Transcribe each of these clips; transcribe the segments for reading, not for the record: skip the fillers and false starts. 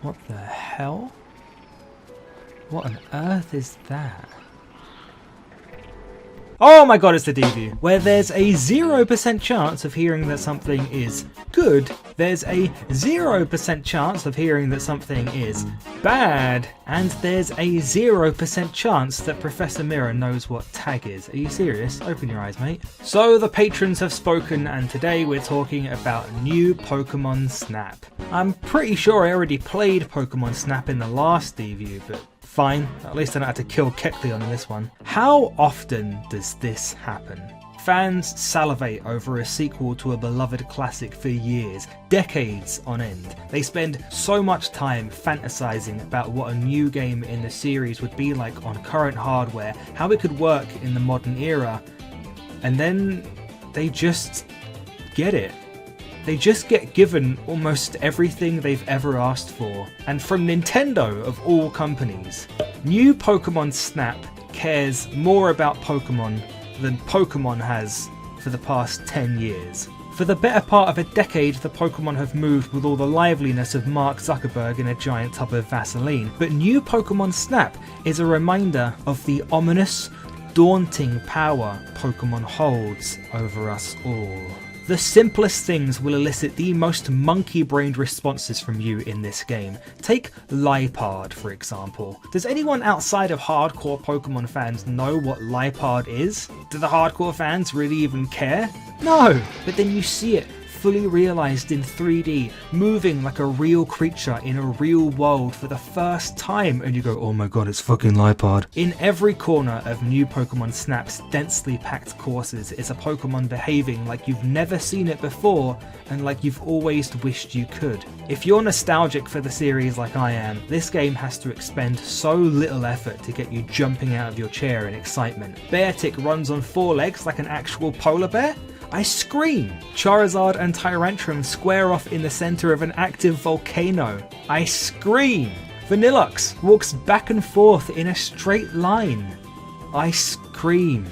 What the hell? What on earth is that? Oh my god, it's the Deview! Where there's a 0% chance of hearing that something is good, there's a 0% chance of hearing that something is bad, and there's a 0% chance that Professor Mirror knows what tag is. Are you serious? Open your eyes, mate. So the patrons have spoken, and today we're talking about new Pokemon Snap. I'm pretty sure I already played Pokemon Snap in the last Deview, but fine, at least I don't have to kill Kecleon in this one. How often does this happen? Fans salivate over a sequel to a beloved classic for years, decades on end. They spend so much time fantasizing about what a new game in the series would be like on current hardware, how it could work in the modern era, and then they just get it. They just get given almost everything they've ever asked for, and from Nintendo of all companies. New Pokemon Snap cares more about Pokemon than Pokemon has for the past 10 years. For the better part of a decade, the Pokemon have moved with all the liveliness of Mark Zuckerberg in a giant tub of Vaseline, but new Pokemon Snap is a reminder of the ominous, daunting power Pokemon holds over us all. The simplest things will elicit the most monkey-brained responses from you in this game. Take Liepard, for example. Does anyone outside of hardcore Pokemon fans know what Liepard is? Do the hardcore fans really even care? No! But then you see it fully realised in 3D, moving like a real creature in a real world for the first time, and you go, oh my god, it's fucking Liepard. In every corner of new Pokemon Snap's densely packed courses is a Pokemon behaving like you've never seen it before, and like you've always wished you could. If you're nostalgic for the series like I am, this game has to expend so little effort to get you jumping out of your chair in excitement. Beartic runs on 4 legs like an actual polar bear? I scream! Charizard and Tyrantrum square off in the centre of an active volcano. I scream! Vanillux walks back and forth in a straight line. I scream.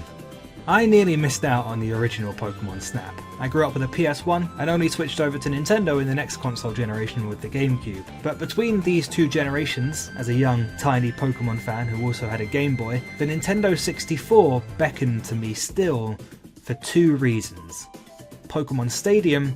I nearly missed out on the original Pokemon Snap. I grew up with a PS1 and only switched over to Nintendo in the next console generation with the GameCube. But between these two generations, as a young, tiny Pokemon fan who also had a Game Boy, the Nintendo 64 beckoned to me still, for 2 reasons: Pokemon Stadium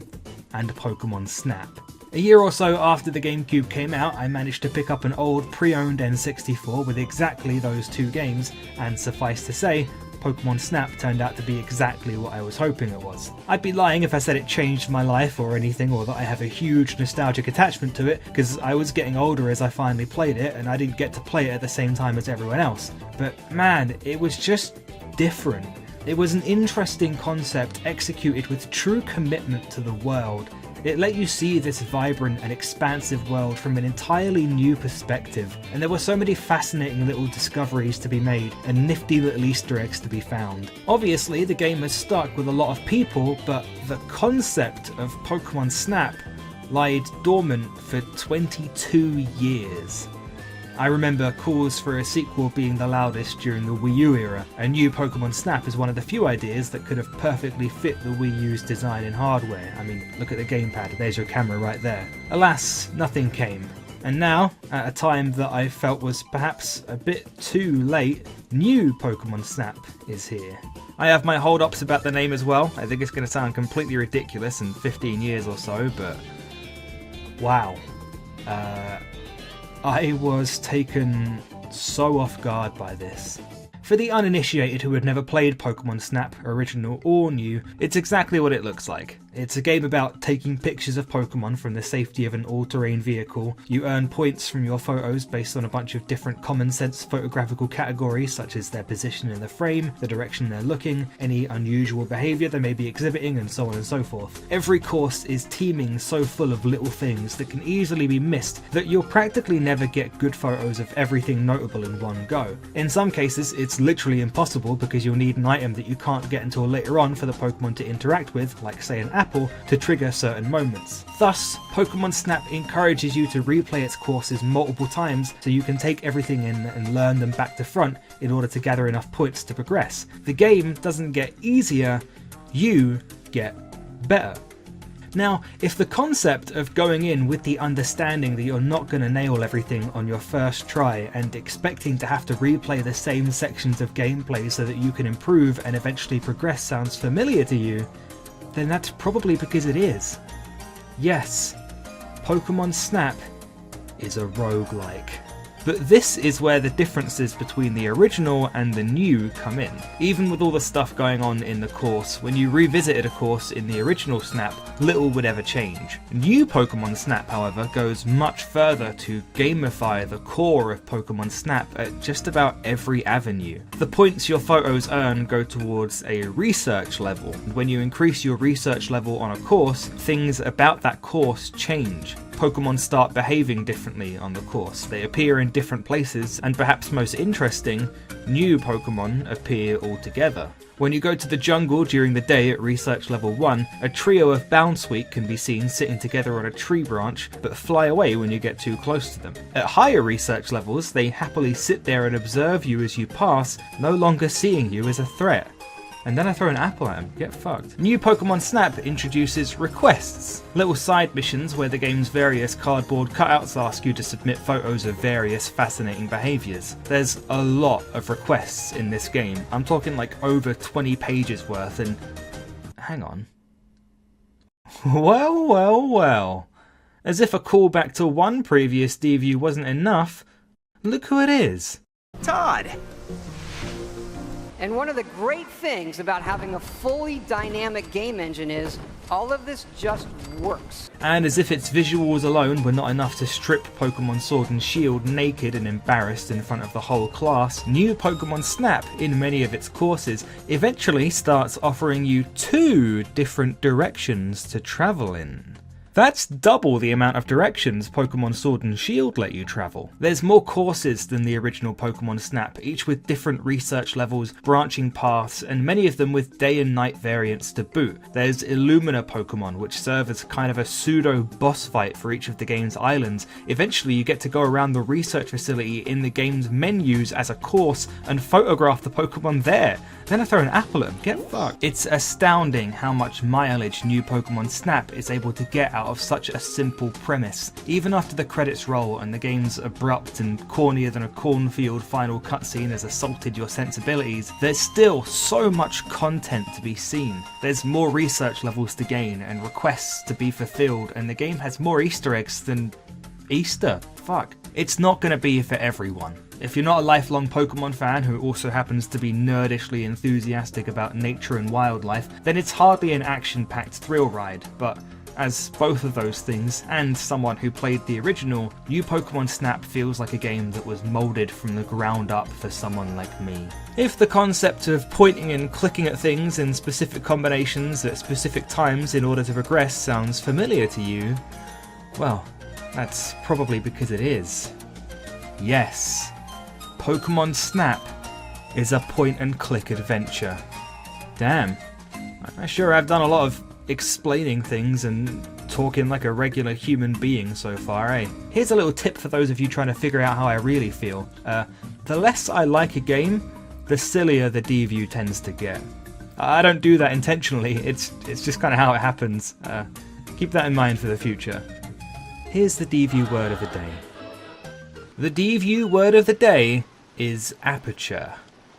and Pokemon Snap. A year or so after the GameCube came out, I managed to pick up an old pre-owned N64 with exactly those 2 games, and suffice to say, Pokemon Snap turned out to be exactly what I was hoping it was. I'd be lying if I said it changed my life or anything, or that I have a huge nostalgic attachment to it, because I was getting older as I finally played it, and I didn't get to play it at the same time as everyone else. But man, it was just different. It was an interesting concept executed with true commitment to the world. It let you see this vibrant and expansive world from an entirely new perspective, and there were so many fascinating little discoveries to be made and nifty little Easter eggs to be found. Obviously, the game has stuck with a lot of people, but the concept of Pokemon Snap lied dormant for 22 years. I remember calls for a sequel being the loudest during the Wii U era. A new Pokemon Snap is one of the few ideas that could have perfectly fit the Wii U's design and hardware. I mean, look at the gamepad, there's your camera right there. Alas, nothing came. And now, at a time that I felt was perhaps a bit too late, new Pokemon Snap is here. I have my hold-ups about the name as well. I think it's going to sound completely ridiculous in 15 years or so, but wow. I was taken so off guard by this. For the uninitiated who had never played Pokemon Snap, original or new, it's exactly what it looks like. It's a game about taking pictures of Pokemon from the safety of an all-terrain vehicle. You earn points from your photos based on a bunch of different common sense photographical categories, such as their position in the frame, the direction they're looking, any unusual behaviour they may be exhibiting, and so on and so forth. Every course is teeming so full of little things that can easily be missed that you'll practically never get good photos of everything notable in one go. In some cases, it's literally impossible because you'll need an item that you can't get until later on for the Pokemon to interact with, like say an apple, to trigger certain moments. Thus, Pokemon Snap encourages you to replay its courses multiple times so you can take everything in and learn them back to front in order to gather enough points to progress. The game doesn't get easier, you get better. Now, if the concept of going in with the understanding that you're not going to nail everything on your first try and expecting to have to replay the same sections of gameplay so that you can improve and eventually progress sounds familiar to you, then that's probably because it is. Yes, Pokemon Snap is a roguelike. But this is where the differences between the original and the new come in. Even with all the stuff going on in the course, when you revisited a course in the original Snap, little would ever change. New Pokemon Snap, however, goes much further to gamify the core of Pokemon Snap at just about every avenue. The points your photos earn go towards a research level, and when you increase your research level on a course, things about that course change. Pokemon start behaving differently on the course. They appear in different places, and perhaps most interesting, new Pokemon appear altogether. When you go to the jungle during the day at Research Level 1, a trio of Bounsweet can be seen sitting together on a tree branch, but fly away when you get too close to them. At higher research levels, they happily sit there and observe you as you pass, no longer seeing you as a threat. And then I throw an apple at him. Get fucked. New Pokemon Snap introduces requests. Little side missions where the game's various cardboard cutouts ask you to submit photos of various fascinating behaviours. There's a lot of requests in this game. I'm talking like over 20 pages worth and... hang on. Well, well, well. As if a callback to one previous Deview wasn't enough, look who it is. Todd! And one of the great things about having a fully dynamic game engine is all of this just works. And as if its visuals alone were not enough to strip Pokemon Sword and Shield naked and embarrassed in front of the whole class, new Pokemon Snap, in many of its courses, eventually starts offering you 2 different directions to travel in. That's double the amount of directions Pokemon Sword and Shield let you travel. There's more courses than the original Pokemon Snap, each with different research levels, branching paths, and many of them with day and night variants to boot. There's Illumina Pokemon, which serve as kind of a pseudo boss fight for each of the game's islands. Eventually you get to go around the research facility in the game's menus as a course and photograph the Pokemon there. Then I throw an apple at him. Get fucked. It's astounding how much mileage new Pokemon Snap is able to get out of such a simple premise. Even after the credits roll and the game's abrupt and cornier than a cornfield final cutscene has assaulted your sensibilities, there's still so much content to be seen. There's more research levels to gain and requests to be fulfilled, and the game has more Easter eggs than Easter. Fuck. It's not going to be for everyone. If you're not a lifelong Pokemon fan who also happens to be nerdishly enthusiastic about nature and wildlife, then it's hardly an action-packed thrill ride, but as both of those things, and someone who played the original, new Pokemon Snap feels like a game that was moulded from the ground up for someone like me. If the concept of pointing and clicking at things in specific combinations at specific times in order to progress sounds familiar to you, well, that's probably because it is. Yes, Pokemon Snap is a point-and-click adventure. Damn, I sure have done a lot of explaining things and talking like a regular human being so far, eh? Here's a little tip for those of you trying to figure out how I really feel. The less I like a game, the sillier the Deview tends to get. I don't do that intentionally, it's just kind of how it happens. Keep that in mind for the future. Here's the Deview word of the day. The Deview word of the day is aperture.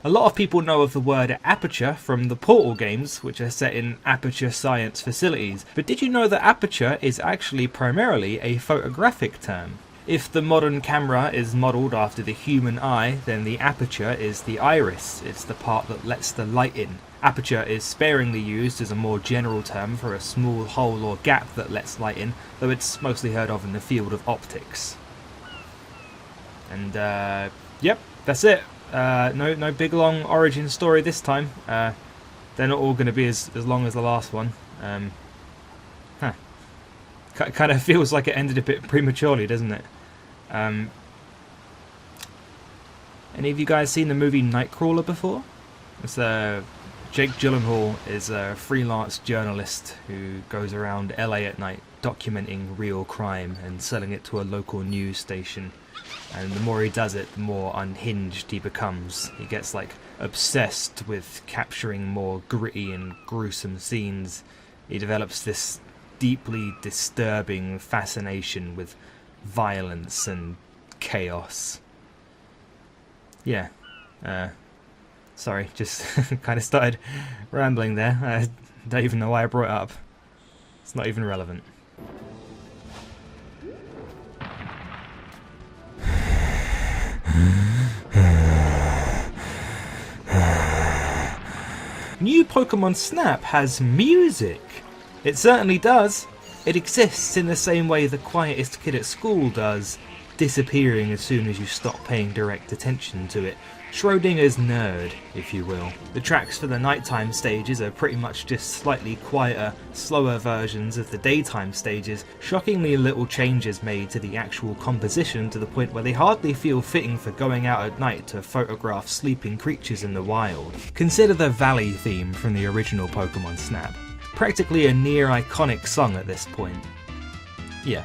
A lot of people know of the word aperture from the Portal games, which are set in aperture science facilities, but did you know that aperture is actually primarily a photographic term? If the modern camera is modelled after the human eye, then the aperture is the iris. It's the part that lets the light in. Aperture is sparingly used as a more general term for a small hole or gap that lets light in, though it's mostly heard of in the field of optics. And yep, that's it. No big long origin story this time. They're not all going to be as long as the last one. Kind of feels like it ended a bit prematurely, doesn't it? Any of you guys seen the movie Nightcrawler before? It's Jake Gyllenhaal is a freelance journalist who goes around LA at night documenting real crime and selling it to a local news station. And the more he does it, the more unhinged he becomes. He gets like obsessed with capturing more gritty and gruesome scenes. He develops this deeply disturbing fascination with violence and chaos. Yeah, sorry, just kind of started rambling there. I don't even know why I brought it up. It's not even relevant. New Pokemon Snap has music. It certainly does. It exists in the same way the quietest kid at school does, disappearing as soon as you stop paying direct attention to it. Schrodinger's nerd, if you will. The tracks for the nighttime stages are pretty much just slightly quieter, slower versions of the daytime stages, shockingly little changes made to the actual composition to the point where they hardly feel fitting for going out at night to photograph sleeping creatures in the wild. Consider the Valley theme from the original Pokemon Snap. Practically a near iconic song at this point. Yeah,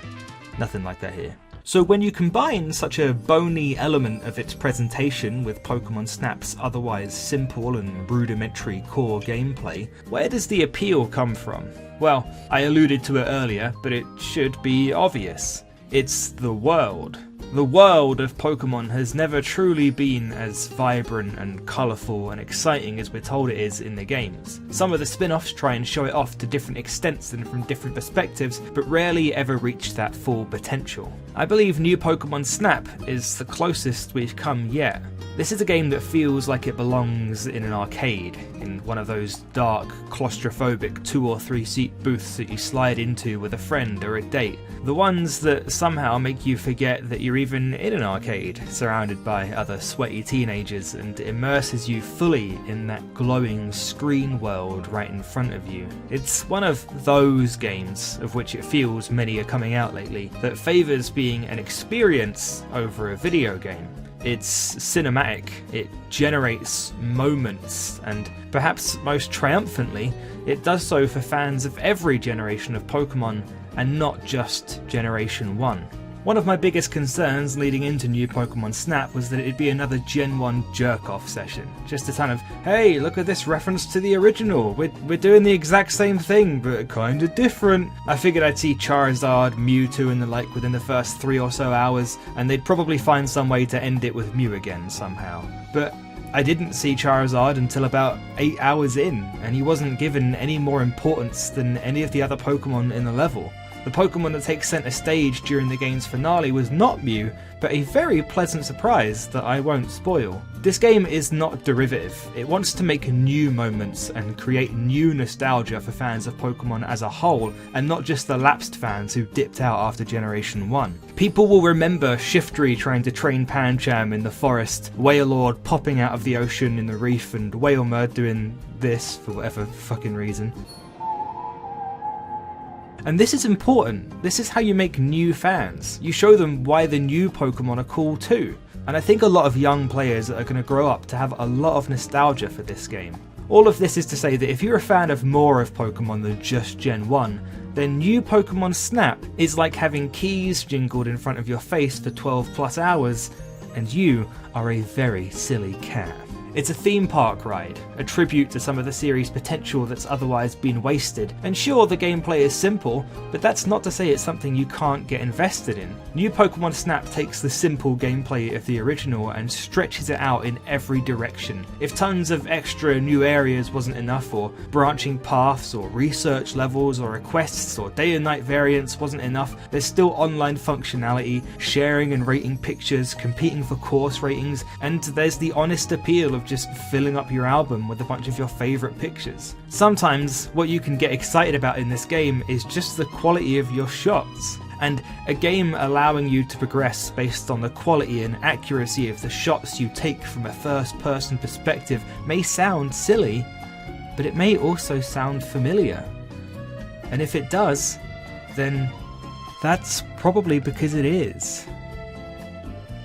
nothing like that here. So when you combine such a bony element of its presentation with Pokemon Snap's otherwise simple and rudimentary core gameplay, where does the appeal come from? Well, I alluded to it earlier, but it should be obvious. It's the world. The world of Pokemon has never truly been as vibrant and colourful and exciting as we're told it is in the games. Some of the spin-offs try and show it off to different extents and from different perspectives, but rarely ever reach that full potential. I believe New Pokemon Snap is the closest we've come yet. This is a game that feels like it belongs in an arcade, in one of those dark, claustrophobic 2 or 3 seat booths that you slide into with a friend or a date. The ones that somehow make you forget that you're even in an arcade, surrounded by other sweaty teenagers, and immerses you fully in that glowing screen world right in front of you. It's one of those games, of which it feels many are coming out lately, that favours being an experience over a video game. It's cinematic, it generates moments, and perhaps most triumphantly, it does so for fans of every generation of Pokemon and not just Generation 1. One of my biggest concerns leading into New Pokemon Snap was that it'd be another Gen 1 jerk-off session. Just a ton of, hey, look at this reference to the original, we're doing the exact same thing, but kinda different. I figured I'd see Charizard, Mewtwo and the like within the first 3 or so hours, and they'd probably find some way to end it with Mew again somehow. But I didn't see Charizard until about 8 hours in, and he wasn't given any more importance than any of the other Pokemon in the level. The Pokemon that takes centre stage during the game's finale was not Mew, but a very pleasant surprise that I won't spoil. This game is not derivative. It wants to make new moments and create new nostalgia for fans of Pokemon as a whole, and not just the lapsed fans who dipped out after Generation 1. People will remember Shiftry trying to train Pancham in the forest, Wailord popping out of the ocean in the reef, and Wailmer doing this for whatever fucking reason. And this is important. This is how you make new fans. You show them why the new Pokemon are cool too. And I think a lot of young players are going to grow up to have a lot of nostalgia for this game. All of this is to say that if you're a fan of more of Pokemon than just Gen 1, then New Pokemon Snap is like having keys jingled in front of your face for 12 plus hours, and you are a very silly cat. It's a theme park ride, a tribute to some of the series' potential that's otherwise been wasted. And sure, the gameplay is simple, but that's not to say it's something you can't get invested in. New Pokemon Snap takes the simple gameplay of the original and stretches it out in every direction. If tons of extra new areas wasn't enough, or branching paths, or research levels, or quests, or day and night variants wasn't enough, there's still online functionality, sharing and rating pictures, competing for course ratings, and there's the honest appeal of just filling up your album with a bunch of your favourite pictures. Sometimes what you can get excited about in this game is just the quality of your shots. And a game allowing you to progress based on the quality and accuracy of the shots you take from a first-person perspective may sound silly, but it may also sound familiar. And if it does, then that's probably because it is.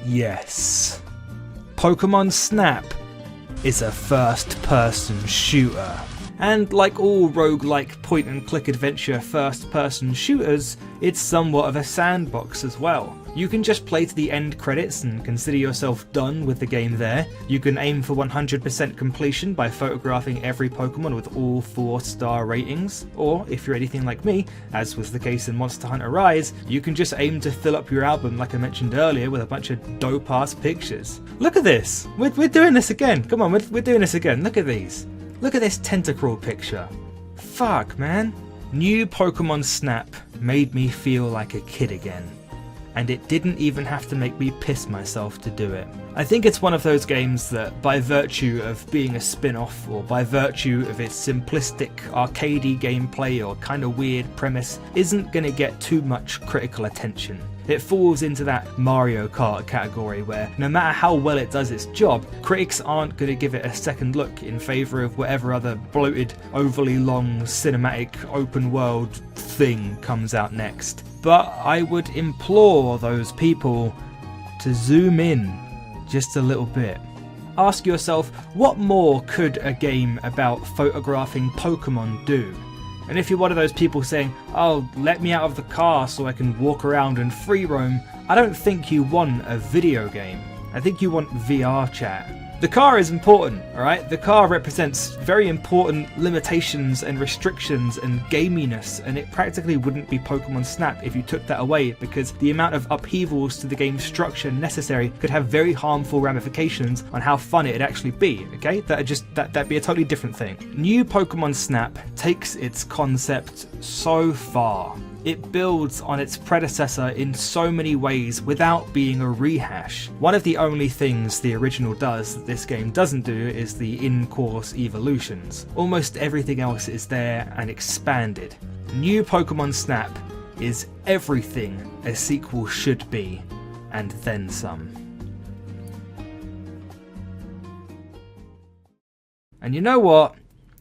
Yes. Pokemon Snap is a first-person shooter. And like all roguelike point-and-click adventure first-person shooters, it's somewhat of a sandbox as well. You can just play to the end credits and consider yourself done with the game there. You can aim for 100% completion by photographing every Pokemon with all 4-star ratings, or if you're anything like me, as was the case in Monster Hunter Rise, you can just aim to fill up your album like I mentioned earlier with a bunch of dope-ass pictures. Look at this! We're doing this again! Come on, we're doing this again, look at these! Look at this Tentacruel picture. Fuck, man. New Pokemon Snap made me feel like a kid again. And it didn't even have to make me piss myself to do it. I think it's one of those games that, by virtue of being a spin-off, or by virtue of its simplistic, arcadey gameplay or kind of weird premise, isn't going to get too much critical attention. It falls into that Mario Kart category where, no matter how well it does its job, critics aren't going to give it a second look in favour of whatever other bloated, overly long, cinematic, open world thing comes out next. But I would implore those people to zoom in just a little bit. Ask yourself, what more could a game about photographing Pokemon do? And if you're one of those people saying, oh, let me out of the car so I can walk around and free roam, I don't think you want a video game. I think you want VR chat. The car is important, alright? The car represents very important limitations and restrictions and gaminess, and it practically wouldn't be Pokemon Snap if you took that away, because the amount of upheavals to the game's structure necessary could have very harmful ramifications on how fun it'd actually be, okay? That'd be a totally different thing. New Pokemon Snap takes its concept so far. It builds on its predecessor in so many ways without being a rehash. One of the only things the original does that this game doesn't do is the in-course evolutions. Almost everything else is there and expanded. New Pokemon Snap is everything a sequel should be, and then some. And you know what?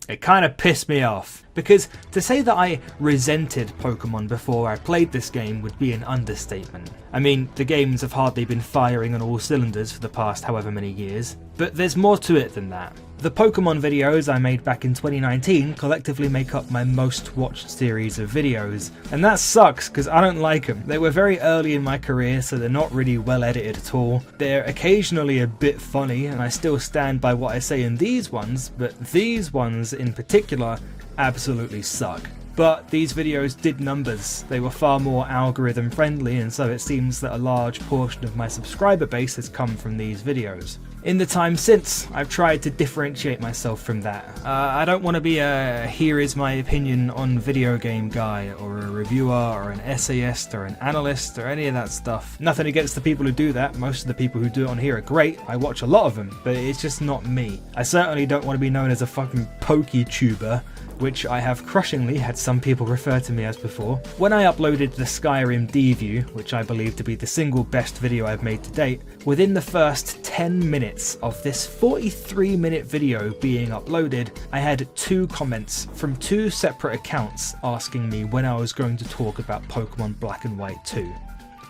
It kind of pissed me off, because to say that I resented Pokemon before I played this game would be an understatement. I mean, the games have hardly been firing on all cylinders for the past however many years, but there's more to it than that. The Pokemon videos I made back in 2019 collectively make up my most watched series of videos, and that sucks because I don't like them. They were very early in my career, so they're not really well edited at all. They're occasionally a bit funny, and I still stand by what I say in these ones, but these ones in particular absolutely suck. But these videos did numbers. They were far more algorithm friendly, and so it seems that a large portion of my subscriber base has come from these videos. In the time since, I've tried to differentiate myself from that. I don't want to be a here is my opinion on video game guy, or a reviewer, or an essayist, or an analyst, or any of that stuff. Nothing against the people who do that. Most of the people who do it on here are great. I watch a lot of them, but it's just not me. I certainly don't want to be known as a fucking PokeTuber, which I have crushingly had some people refer to me as before. When I uploaded the Skyrim Deview, which I believe to be the single best video I've made to date, within the first 10 minutes of this 43-minute video being uploaded, I had 2 comments from 2 separate accounts asking me when I was going to talk about Pokemon Black and White 2.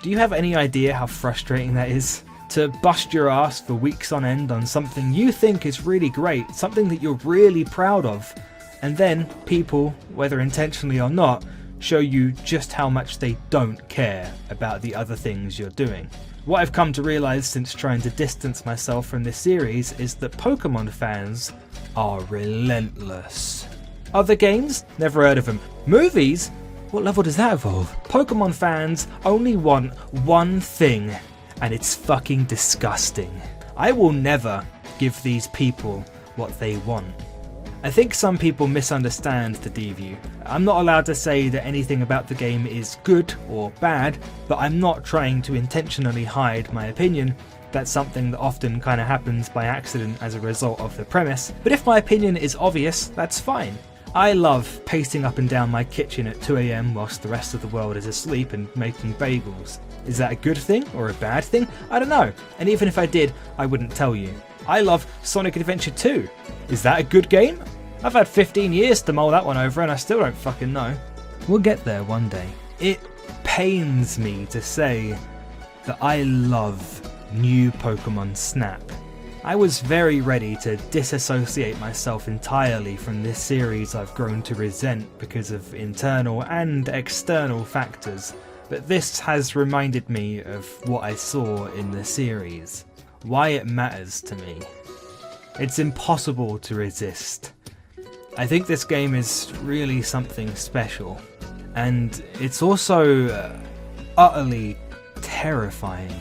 Do you have any idea how frustrating that is? To bust your ass for weeks on end on something you think is really great, something that you're really proud of, and then people, whether intentionally or not, show you just how much they don't care about the other things you're doing. What I've come to realise since trying to distance myself from this series is that Pokemon fans are relentless. Other games? Never heard of them. Movies? What level does that evolve? Pokemon fans only want one thing, and it's fucking disgusting. I will never give these people what they want. I think some people misunderstand the Deview. I'm not allowed to say that anything about the game is good or bad, but I'm not trying to intentionally hide my opinion. That's something that often kind of happens by accident as a result of the premise. But if my opinion is obvious, that's fine. I love pacing up and down my kitchen at 2 AM whilst the rest of the world is asleep and making bagels. Is that a good thing or a bad thing? I don't know. And even if I did, I wouldn't tell you. I love Sonic Adventure 2. Is that a good game? I've had 15 years to mull that one over and I still don't fucking know. We'll get there one day. It pains me to say that I love new Pokemon Snap. I was very ready to disassociate myself entirely from this series I've grown to resent because of internal and external factors, but this has reminded me of what I saw in the series, why it matters to me. It's impossible to resist. I think this game is really something special, and it's also utterly terrifying.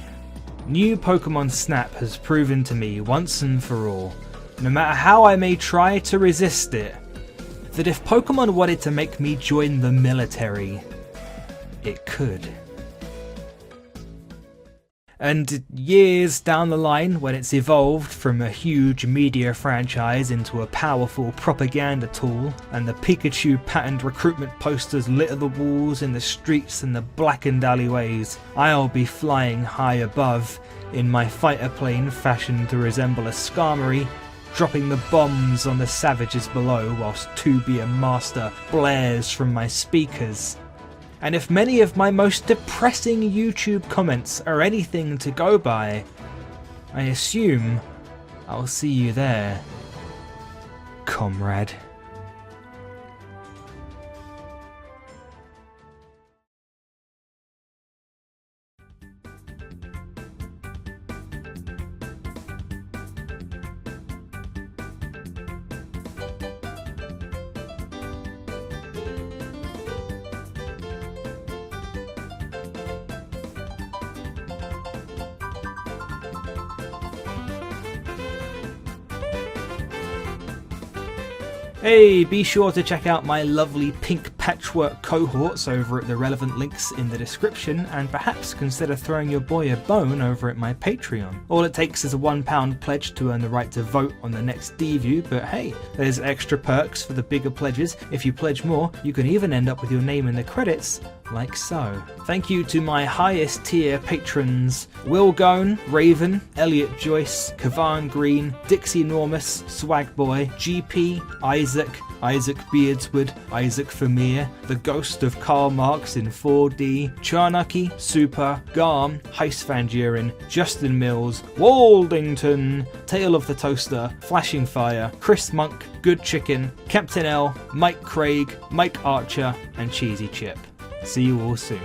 New Pokemon Snap has proven to me once and for all, no matter how I may try to resist it, that if Pokemon wanted to make me join the military, it could. And years down the line, when it's evolved from a huge media franchise into a powerful propaganda tool, and the Pikachu patterned recruitment posters litter the walls in the streets and the blackened alleyways, I'll be flying high above in my fighter plane fashioned to resemble a Skarmory, dropping the bombs on the savages below whilst Tubia Master blares from my speakers. And if many of my most depressing YouTube comments are anything to go by, I assume I'll see you there, comrade. Hey, be sure to check out my lovely pink patchwork cohorts over at the relevant links in the description, and perhaps consider throwing your boy a bone over at my Patreon. All it takes is a £1 pledge to earn the right to vote on the next Deview, but hey, there's extra perks for the bigger pledges. If you pledge more, you can even end up with your name in the credits, like so. Thank you to my highest tier patrons: Will Gone, Raven, Elliot Joyce, Kavan Green, Dixie Normus, Swagboy, GP, Isaac Beardswood, Isaac Vermeer, The Ghost of Karl Marx in 4D, Charnucky, Super, Garm, Heist Van Duren, Justin Mills, Waldington, Tale of the Toaster, Flashing Fire, Chris Monk, Good Chicken, Captain L, Mike Craig, Mike Archer, and Cheesy Chip. See you all soon.